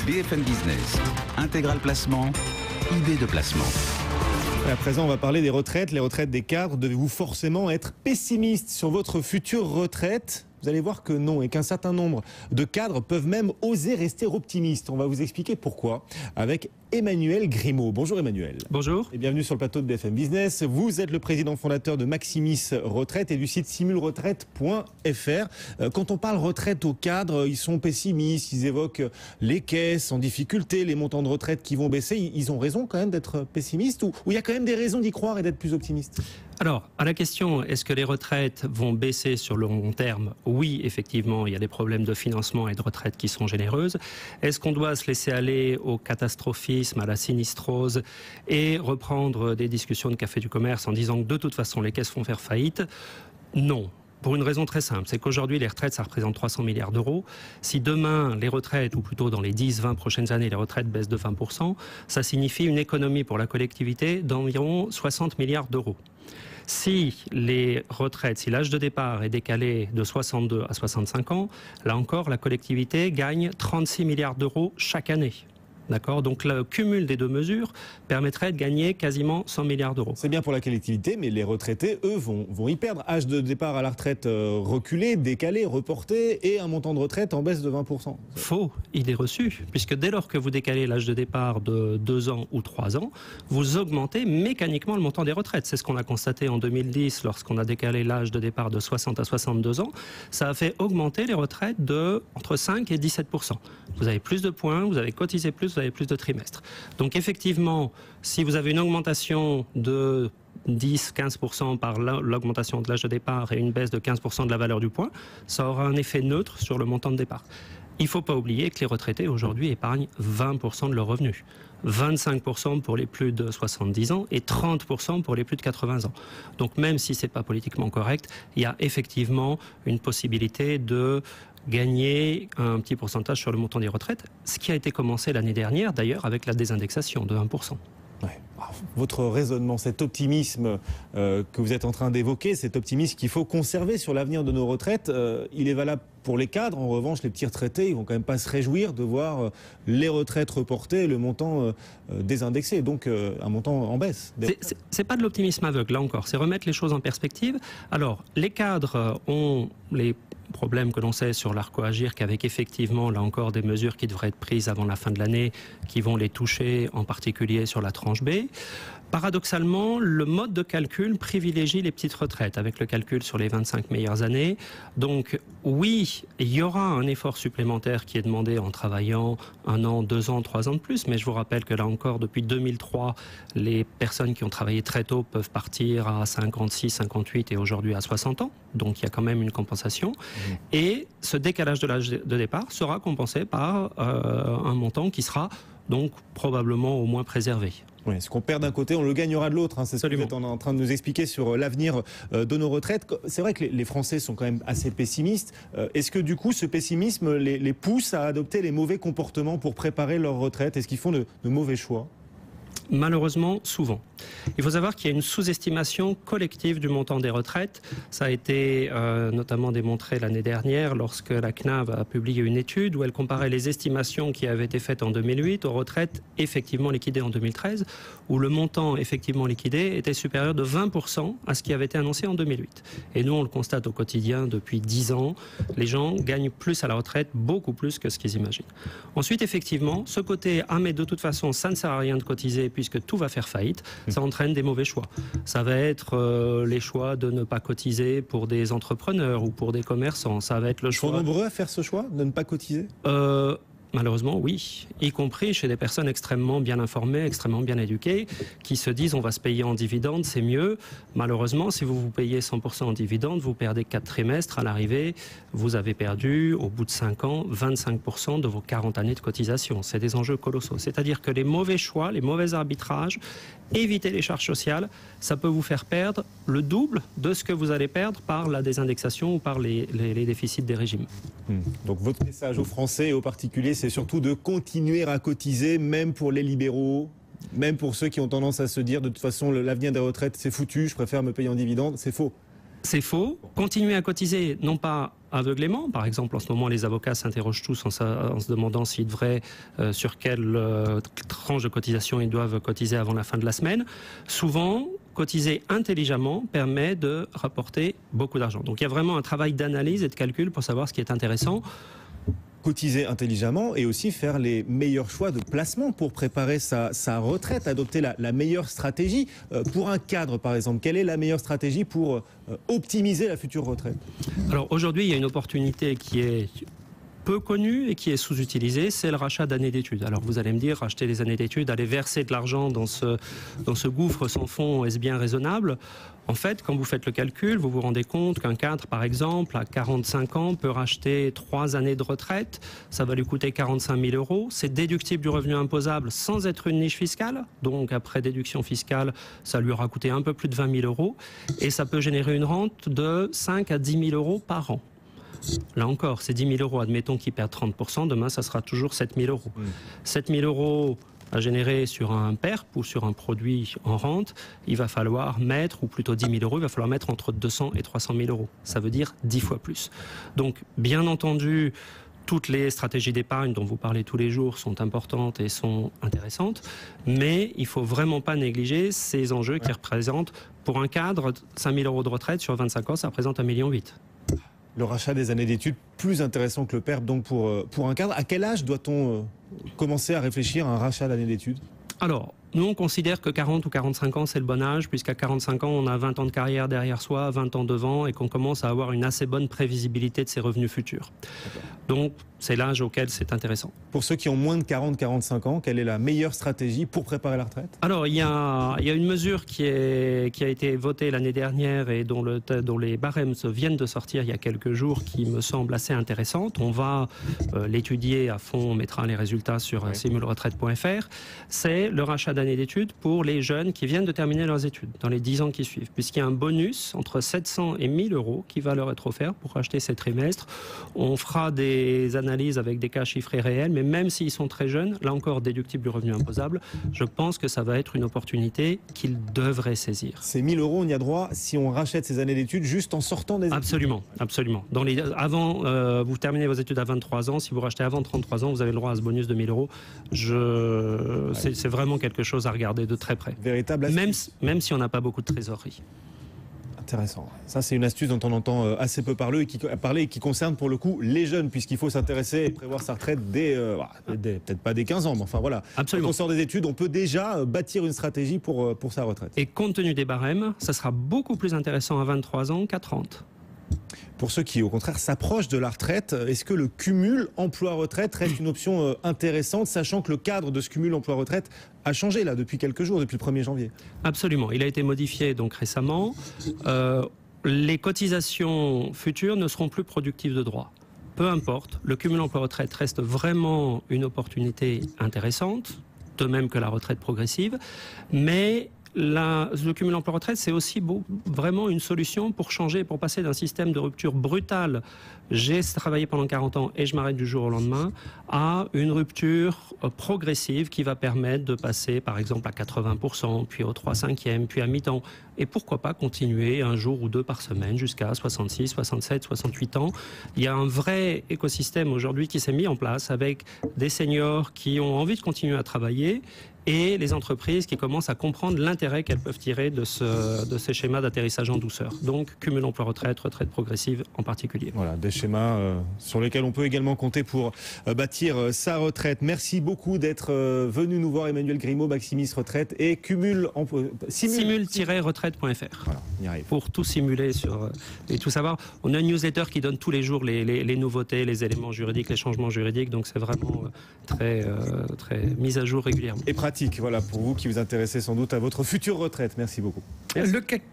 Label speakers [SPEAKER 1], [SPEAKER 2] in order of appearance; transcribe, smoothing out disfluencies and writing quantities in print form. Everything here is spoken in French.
[SPEAKER 1] BFM Business, Intégral Placement, idée de placement.
[SPEAKER 2] À présent, on va parler des retraites, les retraites des cadres. Devez-vous forcément être pessimiste sur votre future retraite ? Vous allez voir que non, et qu'un certain nombre de cadres peuvent même oser rester optimistes. On va vous expliquer pourquoi avec Emmanuel Grimaud. Bonjour Emmanuel.
[SPEAKER 3] Bonjour.
[SPEAKER 2] Et bienvenue sur le plateau de BFM Business. Vous êtes le président fondateur de Maximis Retraite et du site simulretraite.fr. Quand on parle retraite aux cadres, ils sont pessimistes, ils évoquent les caisses en difficulté, les montants de retraite qui vont baisser. Ils ont raison quand même d'être pessimistes ou il y a quand même des raisons d'y croire et d'être plus optimistes ?
[SPEAKER 3] Alors, à la question, est-ce que les retraites vont baisser sur le long terme ? Oui, effectivement, il y a des problèmes de financement et de retraite qui sont généreuses. Est-ce qu'on doit se laisser aller au catastrophisme, à la sinistrose et reprendre des discussions de café du commerce en disant que de toute façon les caisses vont faire faillite ? Non. Pour une raison très simple, c'est qu'aujourd'hui les retraites ça représente 300 milliards d'euros. Si demain les retraites, ou plutôt dans les 10-20 prochaines années, les retraites baissent de 20%, ça signifie une économie pour la collectivité d'environ 60 milliards d'euros. Si les retraites, si l'âge de départ est décalé de 62 à 65 ans, là encore la collectivité gagne 36 milliards d'euros chaque année. D'accord ? Donc le cumul des deux mesures permettrait de gagner quasiment 100 milliards d'euros.
[SPEAKER 2] C'est bien pour la collectivité, mais les retraités, eux, vont y perdre. Âge de départ à la retraite reculé, décalé, reporté et un montant de retraite en baisse de 20%.
[SPEAKER 3] Faux, idée reçue, puisque dès lors que vous décalez l'âge de départ de 2 ans ou 3 ans, vous augmentez mécaniquement le montant des retraites. C'est ce qu'on a constaté en 2010 lorsqu'on a décalé l'âge de départ de 60 à 62 ans. Ça a fait augmenter les retraites de entre 5 et 17%. Vous avez plus de points, vous avez cotisé plus, vous avez plus de trimestres. Donc effectivement, si vous avez une augmentation de 10-15% par l'augmentation de l'âge de départ et une baisse de 15% de la valeur du point, ça aura un effet neutre sur le montant de départ. Il ne faut pas oublier que les retraités aujourd'hui épargnent 20% de leurs revenus, 25% pour les plus de 70 ans et 30% pour les plus de 80 ans. Donc même si ce n'est pas politiquement correct, il y a effectivement une possibilité de gagner un petit pourcentage sur le montant des retraites, ce qui a été commencé l'année dernière d'ailleurs avec la désindexation de 1%.
[SPEAKER 2] Ouais. Votre raisonnement, cet optimisme que vous êtes en train d'évoquer, cet optimisme qu'il faut conserver sur l'avenir de nos retraites, il est valable pour les cadres. En revanche, les petits retraités, ils vont quand même pas se réjouir de voir les retraites reportées, le montant désindexé, donc un montant en baisse.
[SPEAKER 3] C'est pas de l'optimisme aveugle, là encore, c'est remettre les choses en perspective. Alors, les cadres ont les problème que l'on sait sur l'Arco-Agir qu'avec effectivement, là encore, des mesures qui devraient être prises avant la fin de l'année, qui vont les toucher, en particulier sur la tranche B. Paradoxalement, le mode de calcul privilégie les petites retraites, avec le calcul sur les 25 meilleures années. Donc oui, il y aura un effort supplémentaire qui est demandé en travaillant 1 an, 2 ans, 3 ans de plus, mais je vous rappelle que là encore, depuis 2003, les personnes qui ont travaillé très tôt peuvent partir à 56, 58 et aujourd'hui à 60 ans. Donc il y a quand même une compensation. Et ce décalage de l'âge de départ sera compensé par un montant qui sera donc probablement au moins préservé.
[SPEAKER 2] Oui, ce qu'on perd d'un côté, on le gagnera de l'autre. C'est ce que vous êtes en train de nous expliquer sur l'avenir de nos retraites. C'est vrai que les Français sont quand même assez pessimistes. Est-ce que du coup, ce pessimisme les pousse à adopter les mauvais comportements pour préparer leur retraite ? Est-ce qu'ils font de mauvais choix ?
[SPEAKER 3] Malheureusement, souvent. Il faut savoir qu'il y a une sous-estimation collective du montant des retraites. Ça a été notamment démontré l'année dernière lorsque la CNAV a publié une étude où elle comparait les estimations qui avaient été faites en 2008 aux retraites effectivement liquidées en 2013, où le montant effectivement liquidé était supérieur de 20% à ce qui avait été annoncé en 2008. Et nous, on le constate au quotidien depuis 10 ans. Les gens gagnent plus à la retraite, beaucoup plus que ce qu'ils imaginent. Ensuite, effectivement, ce côté « ah mais de toute façon, ça ne sert à rien de cotiser puisque tout va faire faillite », ça entraîne des mauvais choix. Ça va être les choix de ne pas cotiser pour des entrepreneurs ou pour des commerçants. Ça va être le choix...
[SPEAKER 2] Ils sont nombreux à faire ce choix, de ne pas cotiser ?
[SPEAKER 3] Malheureusement, oui. Y compris chez des personnes extrêmement bien informées, extrêmement bien éduquées, qui se disent on va se payer en dividendes, c'est mieux. Malheureusement, si vous vous payez 100% en dividendes, vous perdez 4 trimestres. À l'arrivée, vous avez perdu, au bout de 5 ans, 25% de vos 40 années de cotisation. C'est des enjeux colossaux. C'est-à-dire que les mauvais choix, les mauvais arbitrages, éviter les charges sociales, ça peut vous faire perdre le double de ce que vous allez perdre par la désindexation ou par les déficits des régimes.
[SPEAKER 2] Donc votre message aux Français et aux particuliers, c'est surtout de continuer à cotiser, même pour les libéraux, même pour ceux qui ont tendance à se dire de toute façon l'avenir des retraites c'est foutu, je préfère me payer en dividendes, c'est faux.
[SPEAKER 3] C'est faux. Continuer à cotiser, non pas aveuglément. Par exemple, en ce moment, les avocats s'interrogent tous en se demandant s'ils devraient, sur quelle tranche de cotisation ils doivent cotiser avant la fin de la semaine. Souvent, cotiser intelligemment permet de rapporter beaucoup d'argent. Donc il y a vraiment un travail d'analyse et de calcul pour savoir ce qui est intéressant.
[SPEAKER 2] Cotiser intelligemment et aussi faire les meilleurs choix de placement pour préparer sa retraite, adopter la meilleure stratégie. Pour un cadre, par exemple, quelle est la meilleure stratégie pour optimiser la future retraite?
[SPEAKER 3] Alors aujourd'hui, il y a une opportunité qui est peu connue et qui est sous-utilisée, c'est le rachat d'années d'études. Alors vous allez me dire, racheter les années d'études, aller verser de l'argent dans ce gouffre sans fond, est-ce bien raisonnable? En fait, quand vous faites le calcul, vous vous rendez compte qu'un cadre, par exemple, à 45 ans, peut racheter 3 années de retraite. Ça va lui coûter 45 000 €. C'est déductible du revenu imposable sans être une niche fiscale. Donc, après déduction fiscale, ça lui aura coûté un peu plus de 20 000 €. Et ça peut générer une rente de 5 à 10 000 € par an. Là encore, c'est 10 000 €, admettons qu'ils perdent 30%, demain ça sera toujours 7 000 €. 7 000 € à générer sur un PERP ou sur un produit en rente, il va falloir mettre, ou plutôt 10 000 €, il va falloir mettre entre 200 et 300 000 €. Ça veut dire 10 fois plus. Donc, bien entendu, toutes les stratégies d'épargne dont vous parlez tous les jours sont importantes et sont intéressantes, mais il ne faut vraiment pas négliger ces enjeux qui représentent, pour un cadre, 5 000 € de retraite sur 25 ans, ça représente 1,8 million.
[SPEAKER 2] Le rachat des années d'études, plus intéressant que le PERP donc pour un cadre. À quel âge doit-on commencer à réfléchir à un rachat d'années d'études?
[SPEAKER 3] Alors, nous on considère que 40 ou 45 ans c'est le bon âge, puisqu'à 45 ans on a 20 ans de carrière derrière soi, 20 ans devant, et qu'on commence à avoir une assez bonne prévisibilité de ses revenus futurs. Donc c'est l'âge auquel c'est intéressant.
[SPEAKER 2] Pour ceux qui ont moins de 40-45 ans, quelle est la meilleure stratégie pour préparer la retraite?
[SPEAKER 3] Alors il y a une mesure qui a été votée l'année dernière et dont les barèmes viennent de sortir il y a quelques jours, qui me semble assez intéressante. On va l'étudier à fond, on mettra les résultats sur simulretraite.fr. C'est le rachat d'années d'études pour les jeunes qui viennent de terminer leurs études dans les 10 ans qui suivent, puisqu'il y a un bonus entre 700 et 1 000 € qui va leur être offert pour acheter ces trimestres. On fera des analyses avec des cas chiffrés réels, mais même s'ils sont très jeunes, là encore déductible du revenu imposable, je pense que ça va être une opportunité qu'ils devraient saisir.
[SPEAKER 2] Ces 1 000 € on y a droit si on rachète ces années d'études juste en sortant des études?
[SPEAKER 3] Absolument, absolument. Vous terminez vos études à 23 ans, si vous rachetez avant 33 ans, vous avez le droit à ce bonus de 1 000 €. C'est vraiment quelque chose à regarder de très près.
[SPEAKER 2] Véritable
[SPEAKER 3] astuce. Même si on n'a pas beaucoup de trésorerie.
[SPEAKER 2] Intéressant. Ça, c'est une astuce dont on entend assez peu parler et qui concerne pour le coup les jeunes, puisqu'il faut s'intéresser et prévoir sa retraite peut-être pas dès 15 ans, mais enfin voilà.
[SPEAKER 3] Absolument.
[SPEAKER 2] Quand on sort des études, on peut déjà bâtir une stratégie pour sa retraite.
[SPEAKER 3] Et compte tenu des barèmes, ça sera beaucoup plus intéressant à 23 ans qu'à 30.
[SPEAKER 2] Pour ceux qui, au contraire, s'approchent de la retraite, est-ce que le cumul emploi-retraite reste une option intéressante, sachant que le cadre de ce cumul emploi-retraite a changé là depuis quelques jours, depuis le 1er janvier?
[SPEAKER 3] Absolument. Il a été modifié donc récemment. Les cotisations futures ne seront plus productives de droit. Peu importe, le cumul emploi-retraite reste vraiment une opportunité intéressante, de même que la retraite progressive, mais le cumul emploi-retraite, c'est aussi vraiment une solution pour changer, pour passer d'un système de rupture brutale, j'ai travaillé pendant 40 ans et je m'arrête du jour au lendemain, à une rupture progressive qui va permettre de passer par exemple à 80%, puis au 3/5e, puis à mi-temps. Et pourquoi pas continuer un jour ou deux par semaine jusqu'à 66, 67, 68 ans. Il y a un vrai écosystème aujourd'hui qui s'est mis en place avec des seniors qui ont envie de continuer à travailler et les entreprises qui commencent à comprendre l'intérêt qu'elles peuvent tirer de ces schémas d'atterrissage en douceur. Donc, cumul emploi-retraite, retraite progressive en particulier.
[SPEAKER 2] Voilà, des schémas sur lesquels on peut également compter pour bâtir sa retraite. Merci beaucoup d'être venu nous voir, Emmanuel Grimaud, Maximis Retraite et
[SPEAKER 3] simul-retraite.fr.
[SPEAKER 2] Voilà, on y arrive.
[SPEAKER 3] Pour tout simuler et tout savoir. On a une newsletter qui donne tous les jours les nouveautés, les éléments juridiques, les changements juridiques. Donc, c'est vraiment très mis à jour régulièrement.
[SPEAKER 2] Et pratique, voilà, pour vous qui vous intéressez sans doute à votre future retraite. Merci beaucoup.
[SPEAKER 3] Merci.
[SPEAKER 4] Le CAC 40